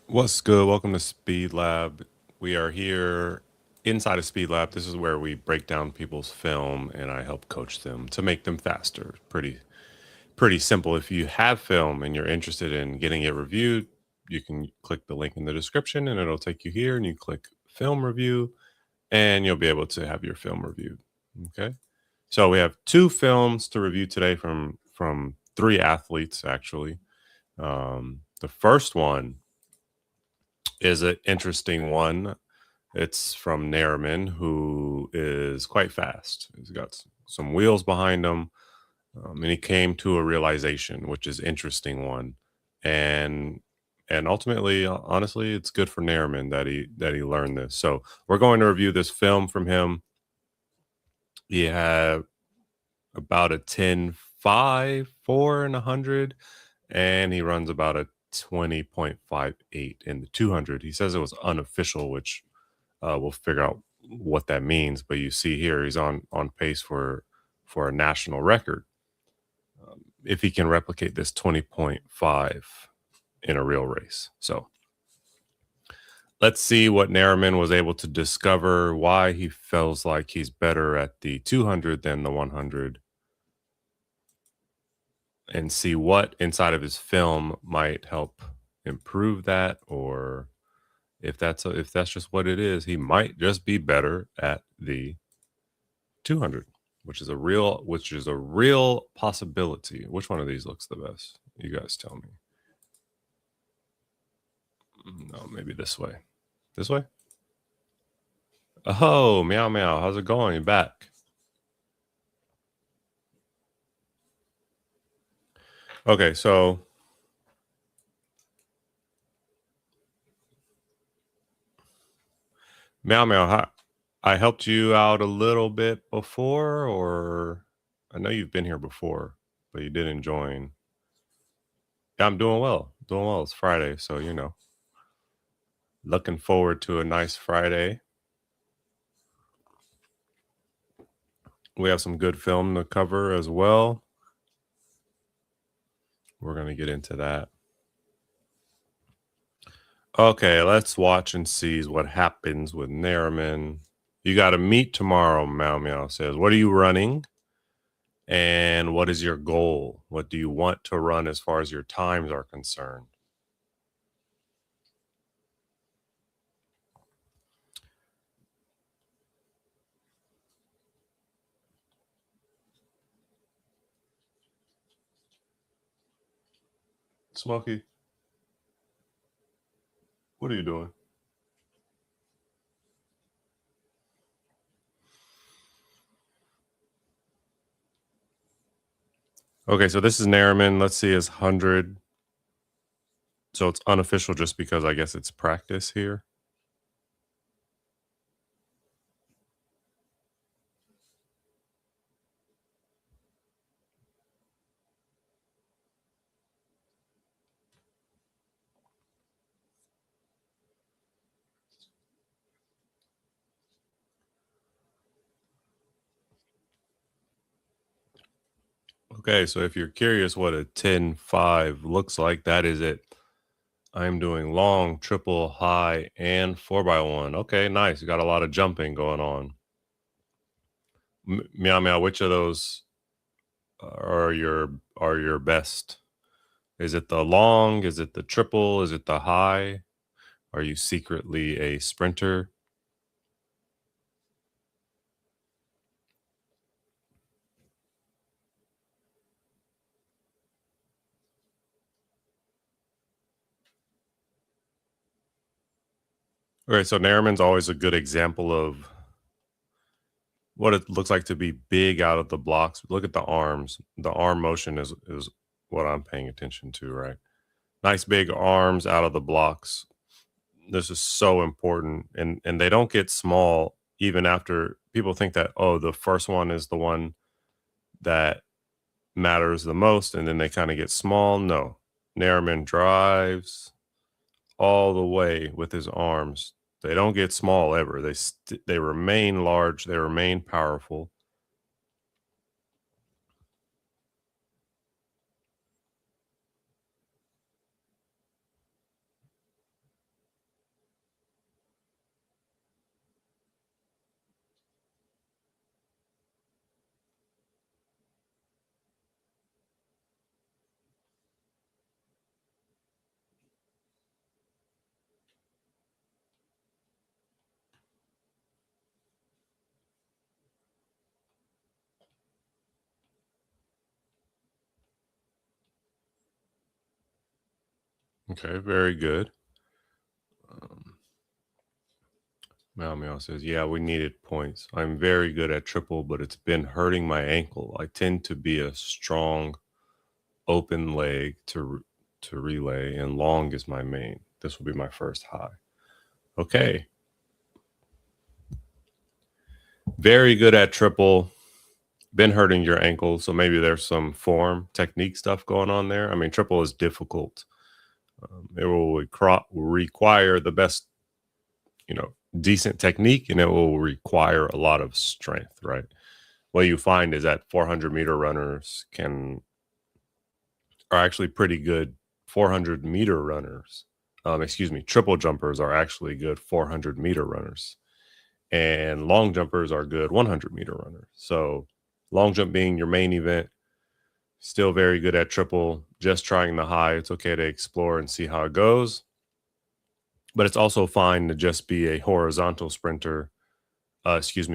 What's good? Welcome to Speed Lab. We are here inside of Speed Lab. This is where we break down people's film and I help coach them to make them faster. Pretty simple. If you have film and you're interested in getting it reviewed, you can click the link in the description and it'll take you here and you click film review and you'll be able to have your film reviewed. Okay? So we have two films to review today from three athletes actually. The first one is an interesting one. It's from Narman, who is quite fast. He's got some wheels behind him, and he came to a realization, which is interesting one, and ultimately, honestly, it's good for Narman that he learned this. So we're going to review this film from him. He had about a 10.5, 4 and 100, and he runs about a 20.58 in the 200. He says it was unofficial, which we'll figure out what that means. But you see here, he's on pace for a national record if he can replicate this 20.5 in a real race. So let's see what Narman was able to discover, why he feels like he's better at the 200 than the 100, and see what inside of his film might help improve that, or if that's just what it is, he might just be better at the 200, which is a real possibility. Which one of these looks the best? You guys tell me. No, maybe this way. This way? Oh, meow meow. How's it going? You back? Okay, so meow meow, I helped you out a little bit before, or I know you've been here before, but you didn't join. Yeah, I'm doing well. Doing well. It's Friday, so looking forward to a nice Friday. We have some good film to cover as well. We're going to get into that. Okay, let's watch and see what happens with Narman. You got to meet tomorrow, Meow Meow says. What are you running? And what is your goal? What do you want to run as far as your times are concerned? Smokey, what are you doing? Okay, so this is Narman. Let's see his 100. So it's unofficial just because I guess it's practice here. Okay, so if you're curious what a 10.5 looks like, that is it. I'm doing long, triple, high, and 4x1. Okay, nice. You got a lot of jumping going on. Meow meow. Which of those are your best? Is it the long? Is it the triple? Is it the high? Are you secretly a sprinter? Okay, so Narman's always a good example of what it looks like to be big out of the blocks. Look at the arms. The arm motion is what I'm paying attention to, right? Nice big arms out of the blocks. This is so important, and they don't get small even after people think that, oh, the first one is the one that matters the most, and then they kind of get small. No, Narman drives all the way with his arms. They don't get small ever. They remain large. They remain powerful. Okay, very good. Um, Meow Meow says, "Yeah, we needed points. I'm very good at triple, but it's been hurting my ankle. I tend to be a strong open leg to relay, and long is my main. This will be my first high." Okay, very good at triple. Been hurting your ankle, so maybe there's some form technique stuff going on there. I mean, triple is difficult. It will require the best, decent technique, and it will require a lot of strength, right? What you find is that 400-meter runners are actually pretty good 400-meter runners. Excuse me, triple jumpers are actually good 400-meter runners, and long jumpers are good 100-meter runners. So, long jump being your main event, still very good at triple, just trying the high. It's okay to explore and see how it goes, but it's also fine to just be a horizontal sprinter,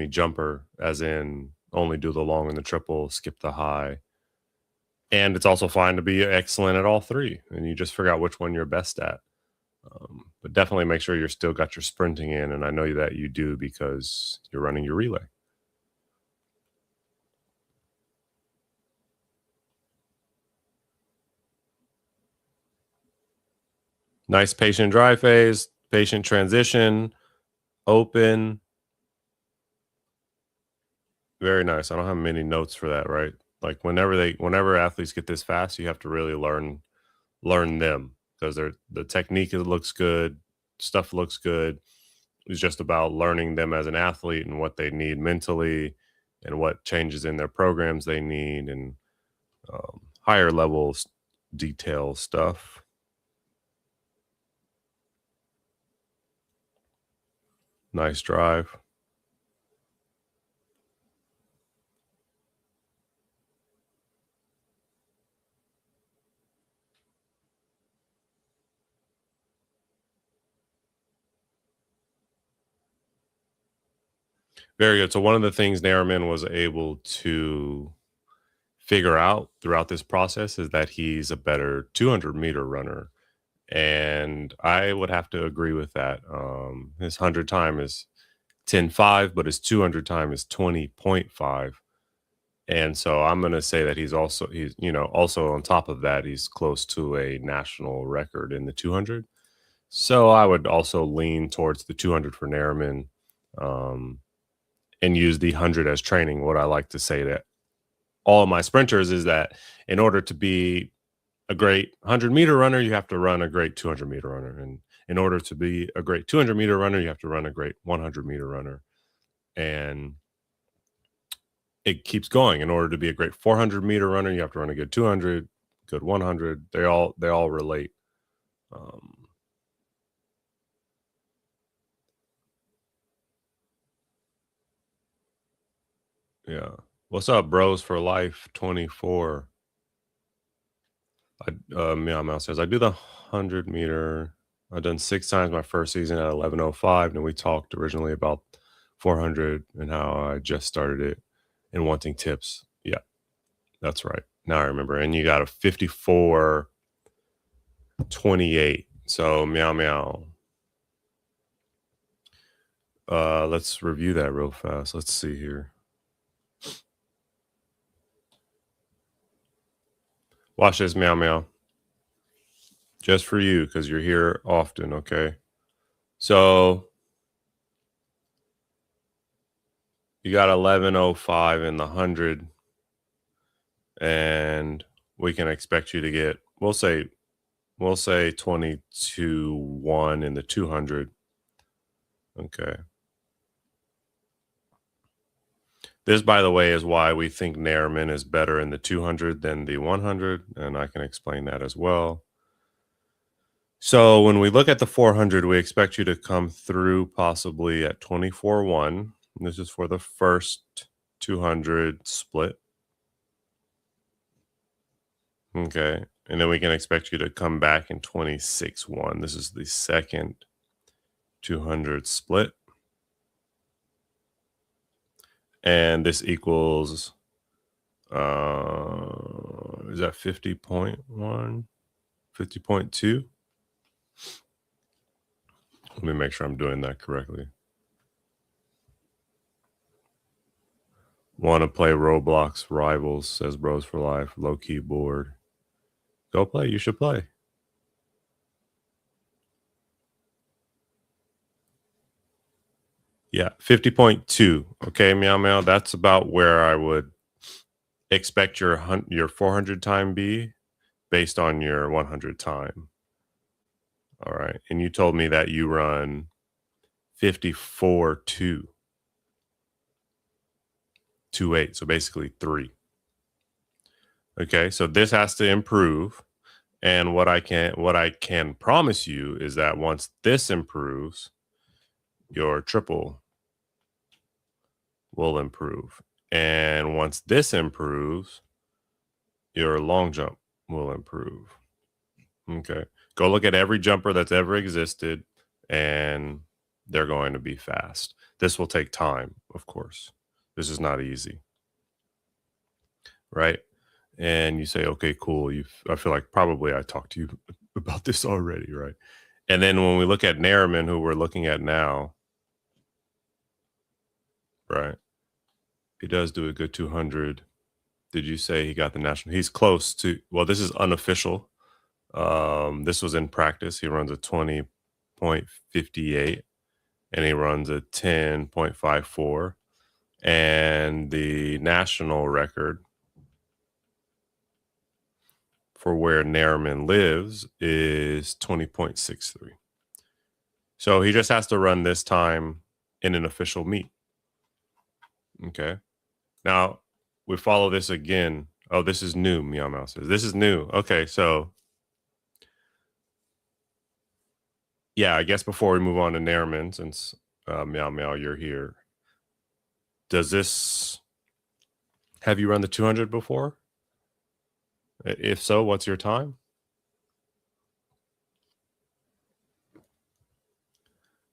jumper, as in only do the long and the triple, skip the high. And it's also fine to be excellent at all three, and you just figure out which one you're best at. But definitely make sure you're still got your sprinting in, and I know that you do because you're running your relay. Nice patient dry phase, patient transition, open. Very nice. I don't have many notes for that, right? Like whenever athletes get this fast, you have to really learn them because the technique looks good, stuff looks good. It's just about learning them as an athlete and what they need mentally and what changes in their programs they need and higher levels detail stuff. Nice drive. Very good. So one of the things Narman was able to figure out throughout this process is that he's a better 200-meter runner. And I would have to agree with that. His 100 time is 10.5, but his 200 time is 20.5. And so I'm going to say that he's also on top of that, he's close to a national record in the 200. So I would also lean towards the 200 for Narman, um, and use the 100 as training. What I like to say to all of my sprinters is that in order to be a great 100-meter runner, you have to run a great 200-meter runner. And in order to be a great 200-meter runner, you have to run a great 100-meter runner. And it keeps going. In order to be a great 400-meter runner, you have to run a good 200, good 100. They all relate. Um, yeah. What's up, bros for life 24? Meow Meow says, I do the 100-meter. I've done 6 times my first season at 11:05, and we talked originally about 400 and how I just started it and wanting tips. Yeah, that's right. Now I remember. And you got a 54:28. So Meow Meow. Let's review that real fast. Let's see here. Watch this, Meow Meow. Just for you, because you're here often, okay? So you got 11:05 in the 100, and we can expect you to get, we'll say 22.1 in the 200. Okay. This, by the way, is why we think Nairman is better in the 200 than the 100, and I can explain that as well. So when we look at the 400, we expect you to come through possibly at 24.1. This is for the first 200 split. Okay. And then we can expect you to come back in 26.1. This is the second 200 split. And this equals, is that 50.1, 50.2? Let me make sure I'm doing that correctly. Want to play Roblox Rivals, says Bros for Life. Low key board. Go play. You should play. Yeah, 50.2. Okay, meow meow. That's about where I would expect your 400 time be based on your 100 time. All right. And you told me that you run 54.2, 2.8. So basically 3. Okay. So this has to improve. And what I can promise you is that once this improves, your triple will improve. And once this improves, your long jump will improve. Okay. Go look at every jumper that's ever existed, and they're going to be fast. This will take time, of course. This is not easy. Right. And you say, okay, cool. I feel like probably I talked to you about this already. Right. And then when we look at Narman, who we're looking at now, right, he does do a good 200. Did you say he got the national? He's close to, well, this is unofficial. This was in practice. He runs a 20.58 and he runs a 10.54. And the national record for where Narman lives is 20.63. So he just has to run this time in an official meet. Okay. Now we follow this again. Oh, this is new, Meow Meow says. This is new. Okay, so yeah, I guess before we move on to Narman, since Meow Meow, you're here. Does this have you run the 200 before? If so, what's your time?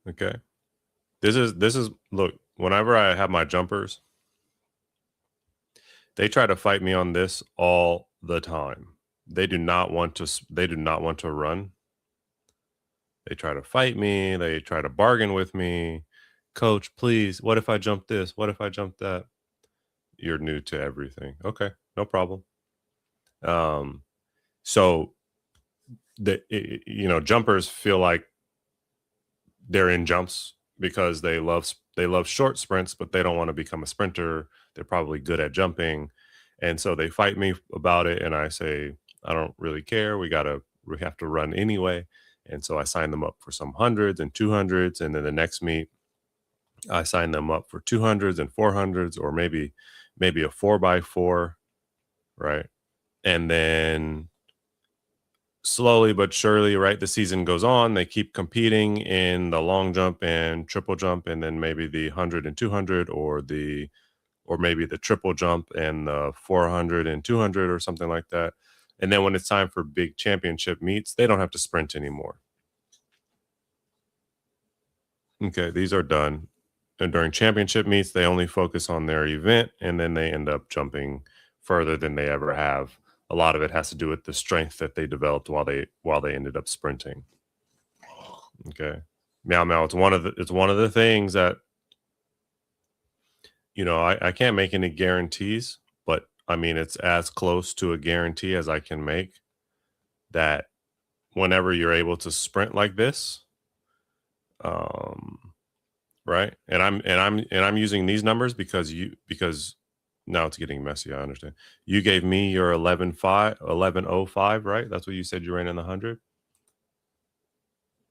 Okay. This is look, whenever I have my jumpers, they try to fight me on this all the time. They do not want to run. They try to fight me, they try to bargain with me. Coach, please, what if I jump this? What if I jump that? You're new to everything. Okay, no problem. Um so jumpers feel like they're in jumps because they love short sprints, but they don't want to become a sprinter. They're probably good at jumping, and so they fight me about it. And I say, I don't really care. We have to run anyway. And so I sign them up for some hundreds and 200s, and then the next meet I sign them up for 200s and 400s, or maybe a 4x4, right? And then slowly but surely, right, the season goes on, they keep competing in the long jump and triple jump, and then maybe the 100 and 200, or maybe the triple jump and the 400 and 200 or something like that. And then when it's time for big championship meets, they don't have to sprint anymore. Okay, these are done. And during championship meets, they only focus on their event, and then they end up jumping further than they ever have. A lot of it has to do with the strength that they developed while they ended up sprinting. Okay. Meow meow. It's one of the things that, I can't make any guarantees, but I mean it's as close to a guarantee as I can make that whenever you're able to sprint like this, um, right? And I'm using these numbers because now it's getting messy. I understand. You gave me your 11.05, right? That's what you said you ran in the 100.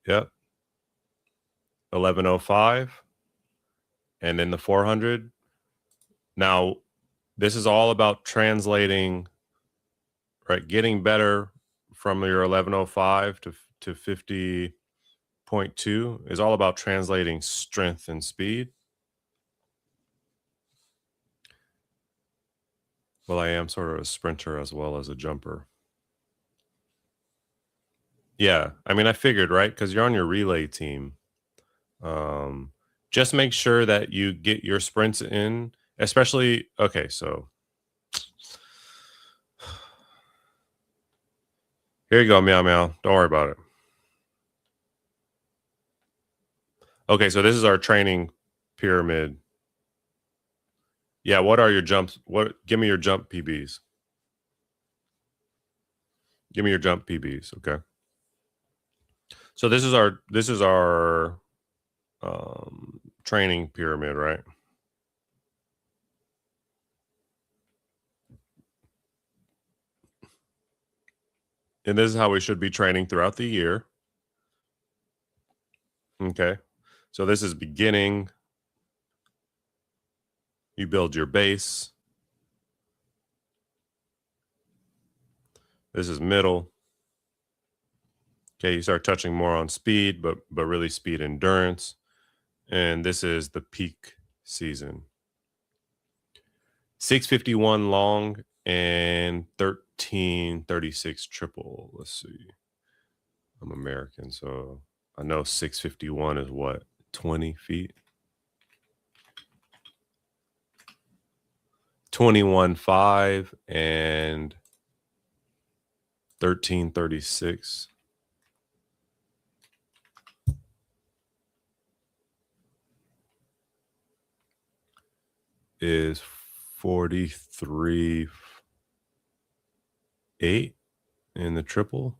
Yep. 11.05, and then the 400. Now, this is all about translating, right? Getting better from your 11.05 to 50.2 is all about translating strength and speed. Well, I am sort of a sprinter as well as a jumper. Yeah, I mean, I figured, right? Because you're on your relay team. Um, just make sure that you get your sprints in, especially. Okay, so here you go, meow meow. Don't worry about it. Okay, so this is our training pyramid. Yeah, what are your jumps? Give me your jump PBs. Give me your jump PBs, okay? So this is our training pyramid, right? And this is how we should be training throughout the year. Okay. So this is beginning. You build your base. This is middle. Okay, you start touching more on speed, but really speed endurance. And this is the peak season. 651 long and 1336 triple. Let's see. I'm American, so I know 651 is what? 20 feet? 21.5 and 1336 is 43.8 in the triple.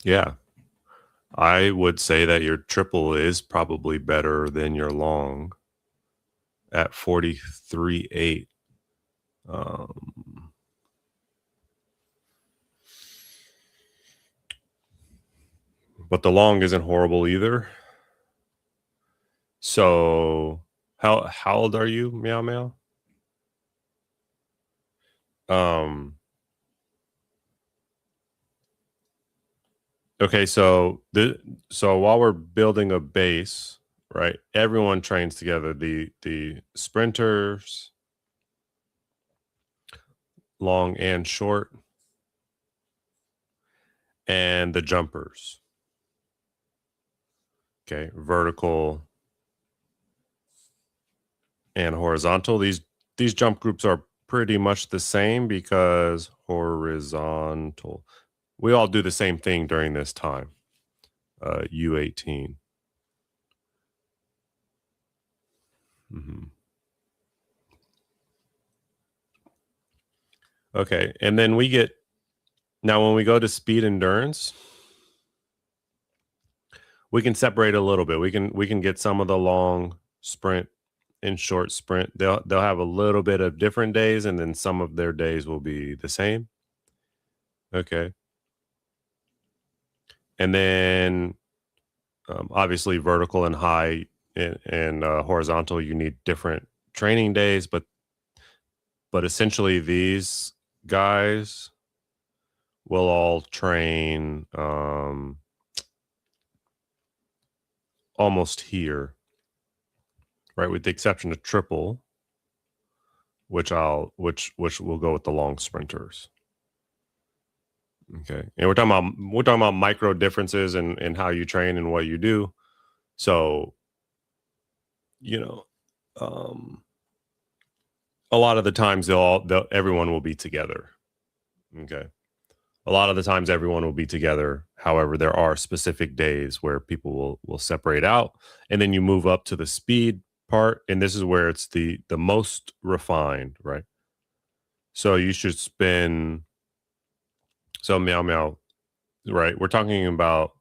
Yeah. I would say that your triple is probably better than your long at 43.8. But the long isn't horrible either. So how old are you, Meow Meow? Okay, so while we're building a base, right? Everyone trains together. The sprinters, long and short, and the jumpers. Okay, vertical and horizontal. These jump groups are pretty much the same because horizontal. We all do the same thing during this time. U18. Hmm. Okay, and then now when we go to speed endurance, we can separate a little bit. We can get some of the long sprint and short sprint. They'll have a little bit of different days, and then some of their days will be the same. Okay, and then obviously vertical and high and horizontal, you need different training days, but essentially these guys will all train almost here, right? With the exception of triple, which will go with the long sprinters. Okay. And we're talking about micro differences in how you train and what you do. So, you know, um a lot of the times everyone will be together. Okay. A lot of the times everyone will be together. However, there are specific days where people will separate out, and then you move up to the speed part, and this is where it's the most refined, right? So you should spend so meow meow, right? We're talking about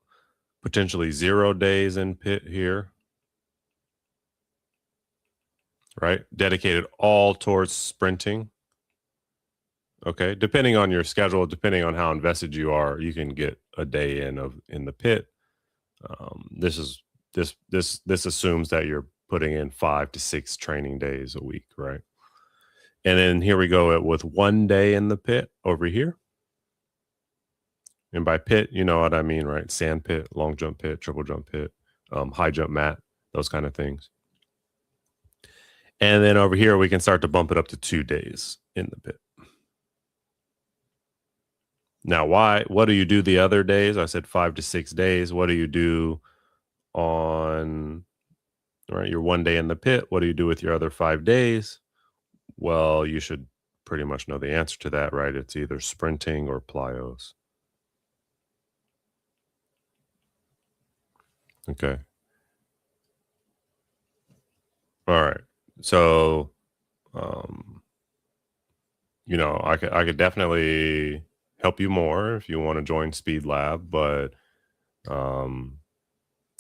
potentially 0 days in pit here, right? Dedicated all towards sprinting. Okay. Depending on your schedule, depending on how invested you are, you can get a day in the pit. This is this assumes that you're putting in 5 to 6 training days a week, right? And then here we go with 1 day in the pit over here. And by pit, you know what I mean, right? Sand pit, long jump pit, triple jump pit, high jump mat, those kind of things. And then over here, we can start to bump it up to 2 days in the pit. Now, what do you do the other days? I said 5 to 6 days. What do you do on right? You're 1 day in the pit. What do you do with your other 5 days? Well, you should pretty much know the answer to that, right? It's either sprinting or plyos. Okay. All right. So, um, I could definitely help you more if you want to join Speed Lab, but um,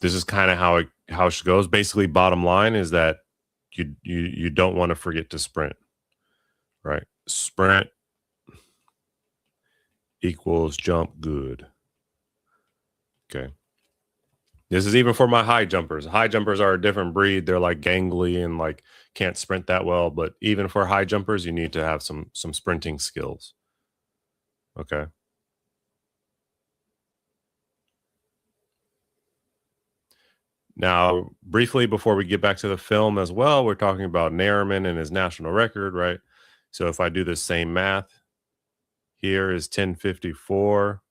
this is kind of how it goes. Basically, bottom line is that you don't want to forget to sprint, right? Sprint equals jump good. Okay. This is even for my high jumpers. High jumpers are a different breed. They're like gangly and like can't sprint that well. But even for high jumpers, you need to have some sprinting skills. Okay. Now, briefly before we get back to the film as well, we're talking about Narman and his national record, right? So if I do the same math, here is 1054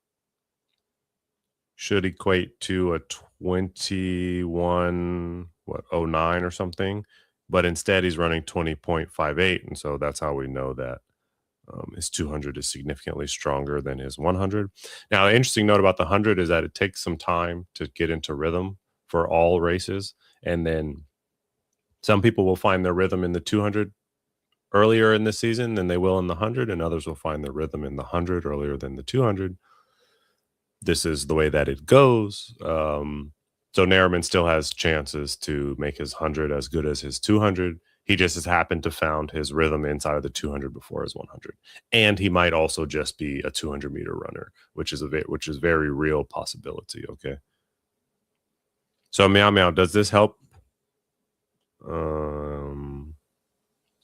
should equate to a 21 what 09 or something, but instead he's running 20.58, and so that's how we know that his 200 is significantly stronger than his 100. Now, an interesting note about the 100 is that it takes some time to get into rhythm for all races, and then some people will find their rhythm in the 200 earlier in the season than they will in the 100, and others will find their rhythm in the 100 earlier than the 200. This is the way that it goes. So Narman still has chances to make his 100 as good as his 200. He just has happened to found his rhythm inside of the 200 before his 100, and he might also just be a 200-meter runner, which is very real possibility. Okay. So Meow Meow, does this help? Um,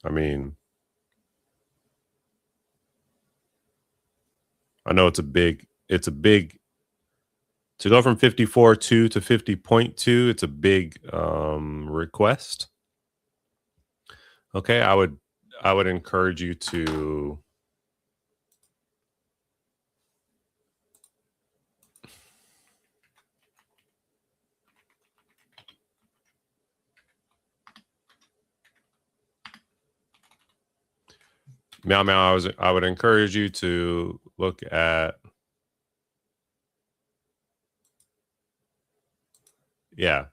I mean, I know it's a big to go from 54.2 to 50.2. It's a big request. Okay, I would encourage you to Meow Meow. I would encourage you to look at yeah.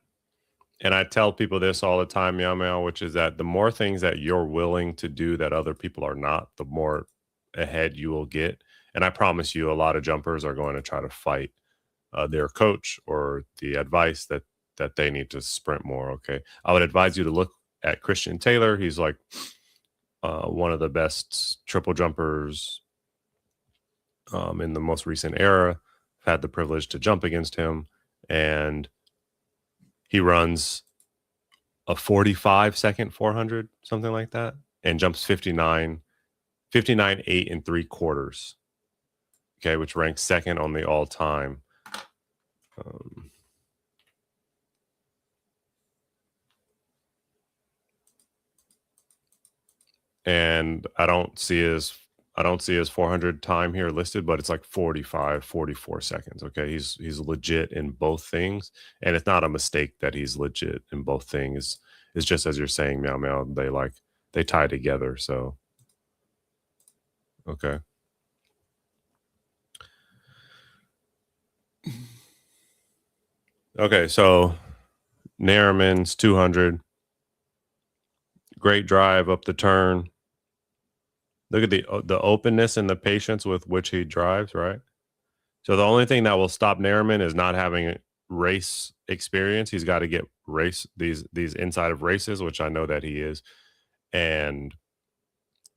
And I tell people this all the time, Meow Meow, which is that the more things that you're willing to do that other people are not, the more ahead you will get. And I promise you, a lot of jumpers are going to try to fight their coach or the advice that they need to sprint more. Okay, I would advise you to look at Christian Taylor. He's like one of the best triple jumpers in the most recent era. I've had the privilege to jump against him, and he runs a 45-second 400, something like that, and jumps 59 8 and 3/4. Okay, which ranks second on the all time. And I don't see his 400 time here listed, but it's like 44 seconds. Okay, he's legit in both things, and it's not a mistake that he's legit in both things. It's just as you're saying, Meow Meow. They tie together. So okay. Okay, so Narman's 200, great drive up the turn. Look at the openness and the patience with which he drives, right? So the only thing that will stop Narman is not having race experience. He's got to get these inside of races, which I know that he is, and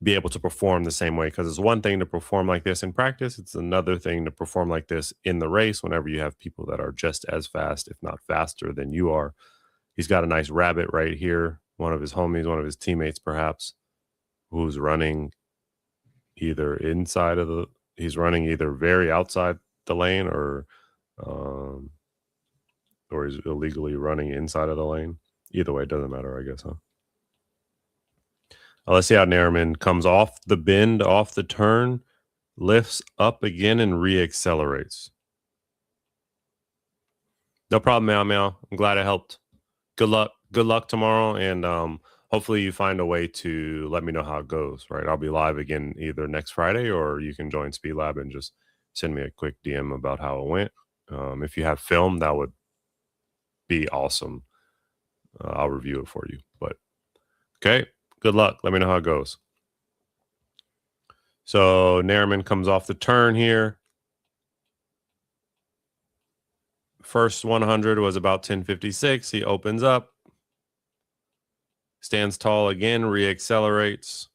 be able to perform the same way. Because it's one thing to perform like this in practice. It's another thing to perform like this in the race whenever you have people that are just as fast, if not faster than you are. He's got a nice rabbit right here. One of his homies, one of his teammates, perhaps, who's running he's running either very outside the lane um, or he's illegally running inside of the lane. Either way, it doesn't matter, I guess, huh? Let's see how Narman comes off the bend, off the turn, lifts up again, and re-accelerates. No problem, Meow Meow. I'm glad I helped. Good luck. good luck tomorrow, and hopefully you find a way to let me know how it goes. Right, I'll be live again either next Friday, or you can join Speed Lab and just send me a quick DM about how it went. If you have film, that would be awesome. I'll review it for you. But okay, good luck. Let me know how it goes. So Narman comes off the turn here. First 100 was about 1056. He opens up, stands tall again, reaccelerates.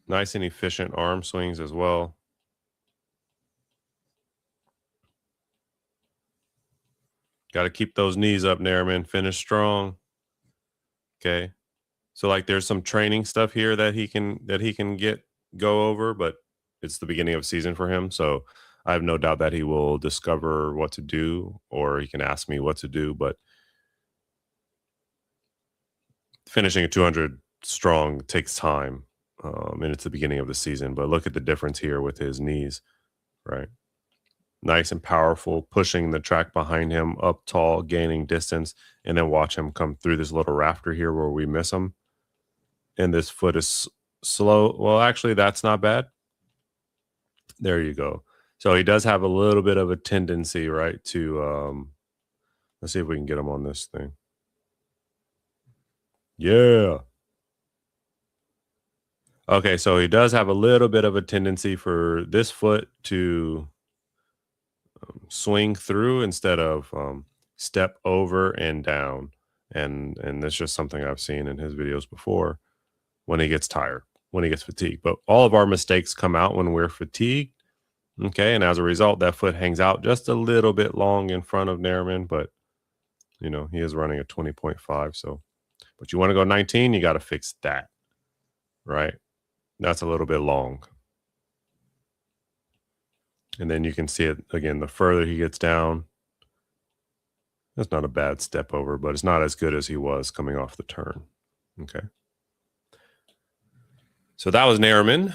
Nice and efficient arm swings as well. Got to keep those knees up, Narman. Finish strong. Okay. So like there's some training stuff here that he can go over, but it's the beginning of season for him. So I have no doubt that he will discover what to do, or he can ask me what to do. But finishing at 200 strong takes time. And it's the beginning of the season. But look at the difference here with his knees, right? Nice and powerful, pushing the track behind him up tall, gaining distance, and then watch him come through this little rafter here where we miss him. And this foot is slow. Well, actually, that's not bad. There you go. So he does have a little bit of a tendency, right, to let's see if we can get him on this thing. Yeah. Okay, so he does have a little bit of a tendency for this foot to swing through instead of step over and down. And that's just something I've seen in his videos before when he gets tired, when he gets fatigued. But all of our mistakes come out when we're fatigued. Okay, and as a result, that foot hangs out just a little bit long in front of Narman, but you know, he is running a 20.5. So, but you want to go 19, you got to fix that, right? That's a little bit long. And then you can see it again, the further he gets down, that's not a bad step over, but it's not as good as he was coming off the turn. Okay. So that was Narman.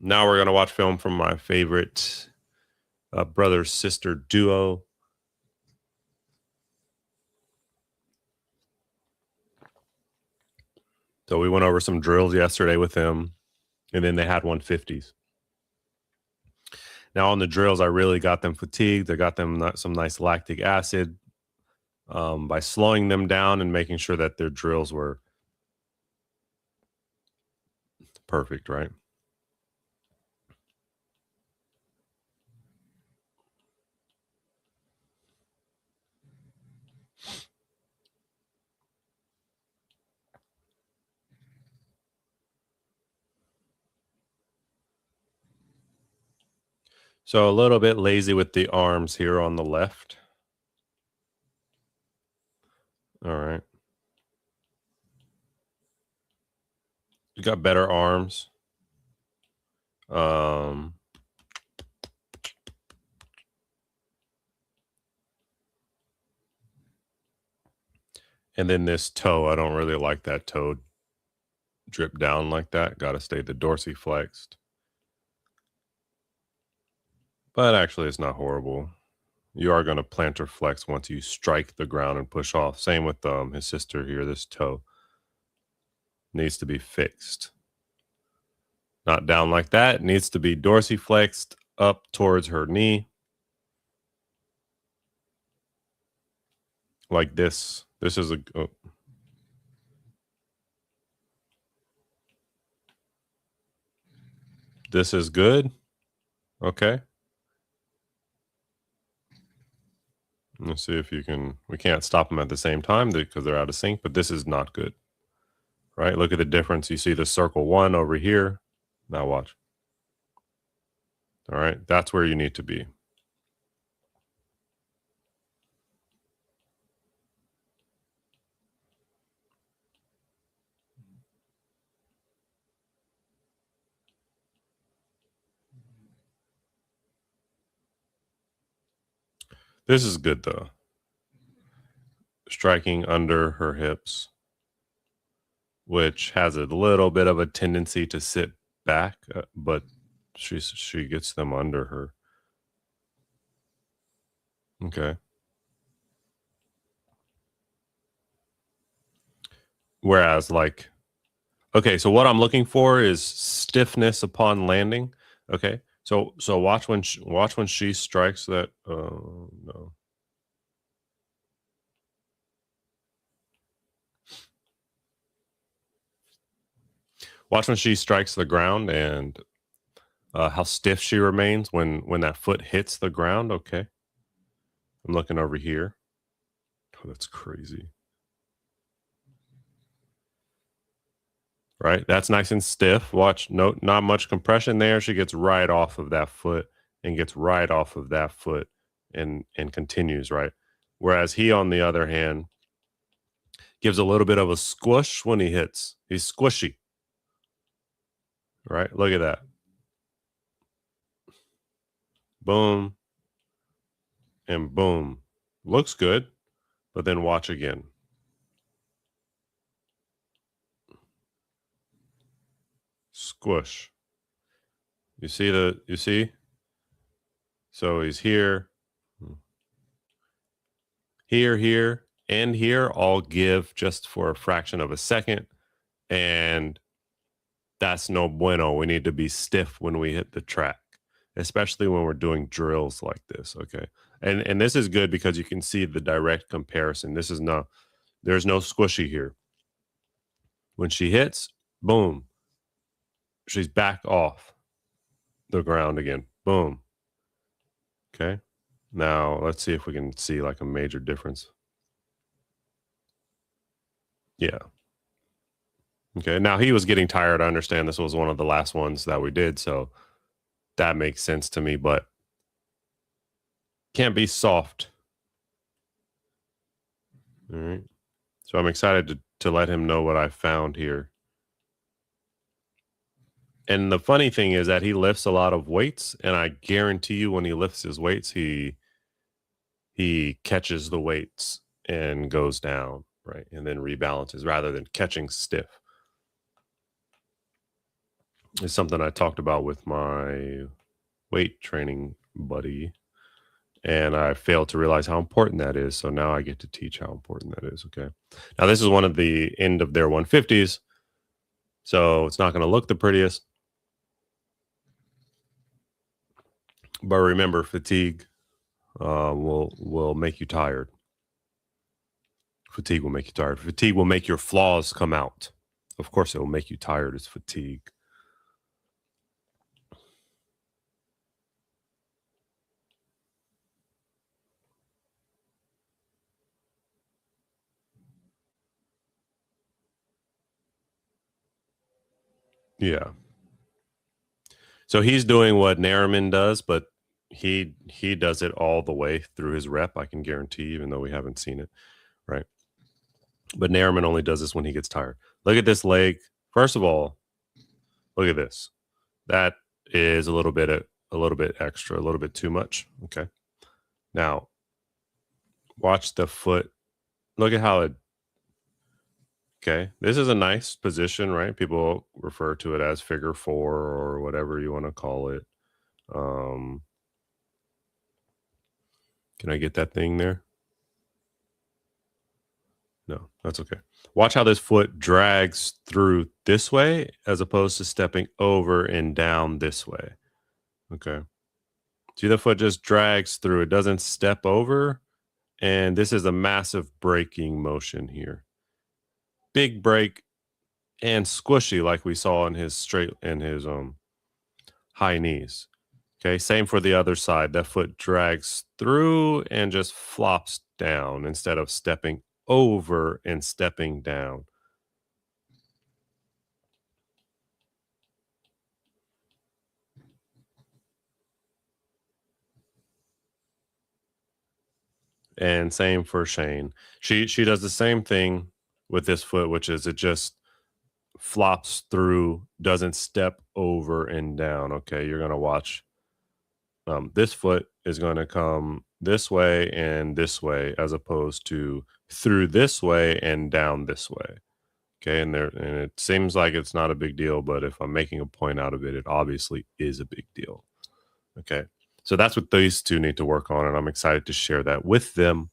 Now we're going to watch film from my favorite brother-sister duo. So we went over some drills yesterday with them, and then they had 150s. Now on the drills, I really got them fatigued. I got them some nice lactic acid by slowing them down and making sure that their drills were perfect, right? So a little bit lazy with the arms here on the left. All right. You got better arms. And then this toe, I don't really like that toe drip down like that. Got to stay the dorsiflexed. But actually, it's not horrible. You are going to plantar flex once you strike the ground and push off. Same with his sister here. This toe needs to be fixed. Not down like that. It needs to be dorsiflexed up towards her knee. Like this. This is a... Oh. This is good. Okay. Let's see if you can... We can't stop them at the same time because they're out of sync, but this is not good. Right? Look at the difference. You see the circle 1 over here. Now watch. All right. That's where you need to be. This is good, though. Striking under her hips, which has a little bit of a tendency to sit back, but She gets them under her. Okay. Whereas like okay, so what I'm looking for is stiffness upon landing. Okay. So watch when she strikes that no. Watch when she strikes the ground and how stiff she remains when that foot hits the ground. Okay. I'm looking over here. Oh, that's crazy. Right? That's nice and stiff. Watch, no, not much compression there. She gets right off of that foot and gets right off of that foot and continues, right? Whereas he, on the other hand, gives a little bit of a squish when he hits. He's squishy, right? Look at that. Boom and boom. Looks good, but then watch again. Squish. You see? So he's here, here, and here all give just for a fraction of a second. And that's no bueno. We need to be stiff when we hit the track, especially when we're doing drills like this. Okay. And this is good because you can see the direct comparison. This is no there's no squishy here. When she hits, boom, she's back off the ground again. Boom. Okay. Now let's see if we can see like a major difference. Yeah. Okay. Now he was getting tired. I understand this was one of the last ones that we did. So that makes sense to me, but can't be soft. All right. So I'm excited to let him know what I found here. And the funny thing is that he lifts a lot of weights, and I guarantee you when he lifts his weights, he catches the weights and goes down, right? And then rebalances rather than catching stiff. It's something I talked about with my weight training buddy, and I failed to realize how important that is. So now I get to teach how important that is. Okay. Now this is one of the end of their 150s, so it's not going to look the prettiest. But remember, fatigue will make you tired. Fatigue will make you tired. Fatigue will make your flaws come out. Of course, it will make you tired. It's fatigue. Yeah. So he's doing what Narman does, but he does it all the way through his rep. I can guarantee, even though we haven't seen it, right? But Narman only does this when he gets tired. Look at this leg. First of all, look at this. That is a little bit extra, a little bit too much. Okay. Now watch the foot. Look at how it okay. This is a nice position, right? People refer to it as figure four or whatever you want to call it. Um, can I get that thing there? No, that's okay. Watch how this foot drags through this way as opposed to stepping over and down this way. Okay. See, the foot just drags through. It doesn't step over. And this is a massive braking motion here. Big break and squishy like we saw in his straight in his high knees. Okay, same for the other side. That foot drags through and just flops down instead of stepping over and stepping down. And same for Shane. She does the same thing with this foot, which is it just flops through, doesn't step over and down. Okay, you're gonna watch. This foot is going to come this way and this way, as opposed to through this way and down this way. Okay, and it seems like it's not a big deal, but if I'm making a point out of it, it obviously is a big deal. Okay. So that's what these two need to work on, and I'm excited to share that with them.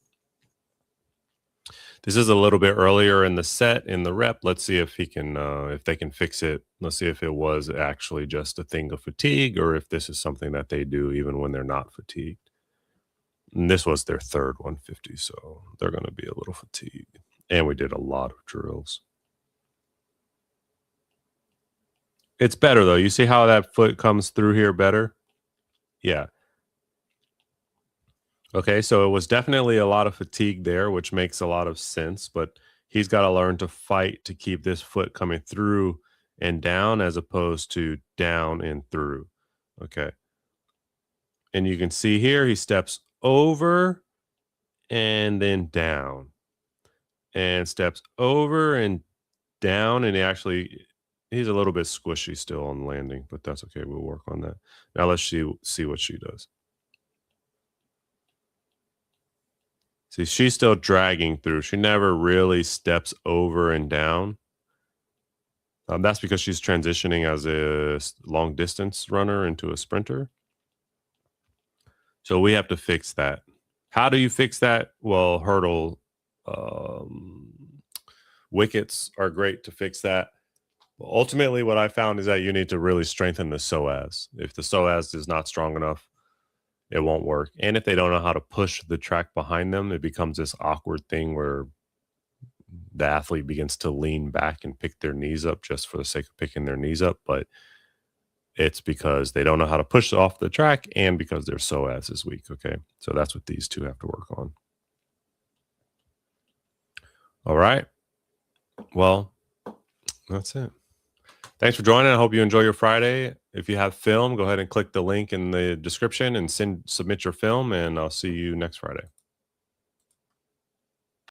This is a little bit earlier in the set in the rep. Let's see if if they can fix it. Let's see if it was actually just a thing of fatigue or if this is something that they do even when they're not fatigued. And this was their third 150, so they're going to be a little fatigued. And we did a lot of drills. It's better though. You see how that foot comes through here better? Yeah. Okay, so it was definitely a lot of fatigue there, which makes a lot of sense, but he's got to learn to fight to keep this foot coming through and down as opposed to down and through. Okay. And you can see here he steps over and then down and steps over and down, and he's a little bit squishy still on landing, but that's okay. We'll work on that. Now let's see what she does. See, she's still dragging through. She never really steps over and down. That's because she's transitioning as a long distance runner into a sprinter. So we have to fix that. How do you fix that? Well, hurdle wickets are great to fix that. Ultimately, what I found is that you need to really strengthen the psoas. If the psoas is not strong enough, it won't work. And if they don't know how to push the track behind them, it becomes this awkward thing where the athlete begins to lean back and pick their knees up just for the sake of picking their knees up. But it's because they don't know how to push off the track and because their psoas is weak. Okay. So that's what these two have to work on. All right. Well, that's it. Thanks for joining. I hope you enjoy your Friday. If you have film, go ahead and click the link in the description and submit your film, and I'll see you next Friday.